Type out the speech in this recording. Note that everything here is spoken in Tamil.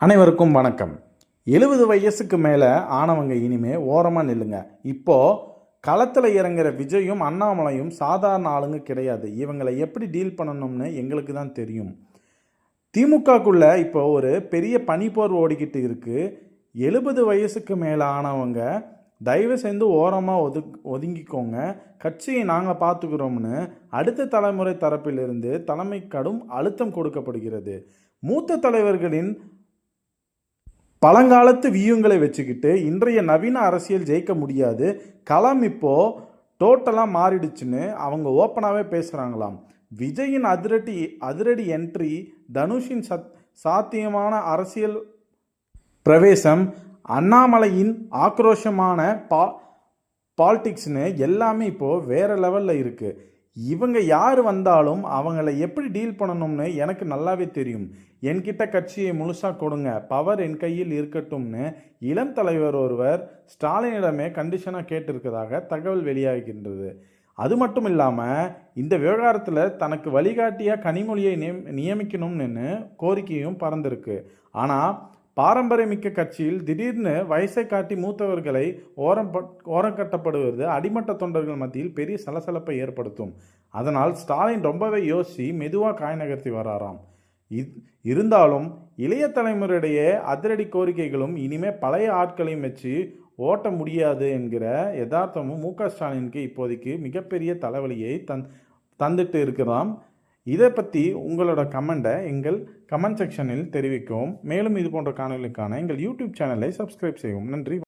அனைவருக்கும் வணக்கம். 70 வயசுக்கு மேலே ஆனவங்க இனிமே ஓரமாக நில்லுங்க. இப்போது களத்தில் இறங்குற விஜயும் அண்ணாமலையும் சாதாரண ஆளுங்க கிடையாது. இவங்களை எப்படி டீல் பண்ணணும்னு எங்களுக்கு தான் தெரியும். திமுகக்குள்ள இப்போ ஒரு பெரிய பனிப்போர் ஓடிக்கிட்டு இருக்கு. 70 வயசுக்கு மேலே ஆனவங்க தயவு செய்து ஓரமாக ஒதுங்கிக்கோங்க, கட்சியை நாங்கள் பார்த்துக்கிறோம்னு அடுத்த தலைமுறை தரப்பிலிருந்து தலைமை கடும் அழுத்தம் கொடுக்கப்படுகிறது. மூத்த தலைவர்களின் பழங்காலத்து வியூங்களை வச்சுக்கிட்டு இன்றைய நவீன அரசியல் ஜெயிக்க முடியாது. களம் இப்போது டோட்டலாக மாறிடுச்சுன்னு அவங்க ஓப்பனாகவே பேசுகிறாங்களாம். விஜயின் அதிரடி என்ட்ரி, தனுஷின் சாத்தியமான அரசியல் பிரவேசம், அண்ணாமலையின் ஆக்ரோஷமான பாலிடிக்ஸ்னு எல்லாமே இப்போது வேறு லெவலில் இருக்குது. இவங்க யார் வந்தாலும் அவங்கள எப்படி டீல் பண்ணணும்னு எனக்கு நல்லாவே தெரியும். என்கிட்ட கட்சியை முழுசாக கொடுங்க, பவர் என் கையில் இருக்கட்டும்னு இளம் தலைவர் ஒருவர் ஸ்டாலினிடமே கண்டிஷனாக கேட்டிருக்கிறதாக தகவல் வெளியாகின்றது. அது மட்டும் இல்லாமல் இந்த விவகாரத்தில் தனக்கு வழிகாட்டியாக கனிமொழியை நியமிக்கணும்னு கோரிக்கையும் பறந்திருக்கு. ஆனால் பாரம்பரியமிக்க கட்சியில் திடீர்னு வயசை காட்டி மூத்தவர்களை ஓரங்கட்டப்படுவது அடிமட்ட தொண்டர்கள் மத்தியில் பெரிய சலசலப்பை ஏற்படுத்தும். அதனால் ஸ்டாலின் ரொம்பவே யோசித்து மெதுவாக காய் நகர்த்தி வராராம். இருந்தாலும் இளைய தலைமுறையிடையே அதிரடி கோரிக்கைகளும் இனிமேல் பழைய ஆட்களையும் வச்சு ஓட்ட முடியாது என்கிற யதார்த்தமும் மு.க. ஸ்டாலினுக்கு இப்போதைக்கு மிகப்பெரிய தலைவலியை தந்துட்டு இருக்கிறாம். இதை பற்றி உங்களோட கமெண்ட்டை எங்கள் கமெண்ட் செக்ஷனில் தெரிவிக்கவும். மேலும் இது போன்ற காணொலிக்கான எங்கள் யூடியூப் சேனலை சப்ஸ்கிரைப் செய்யவும். நன்றி.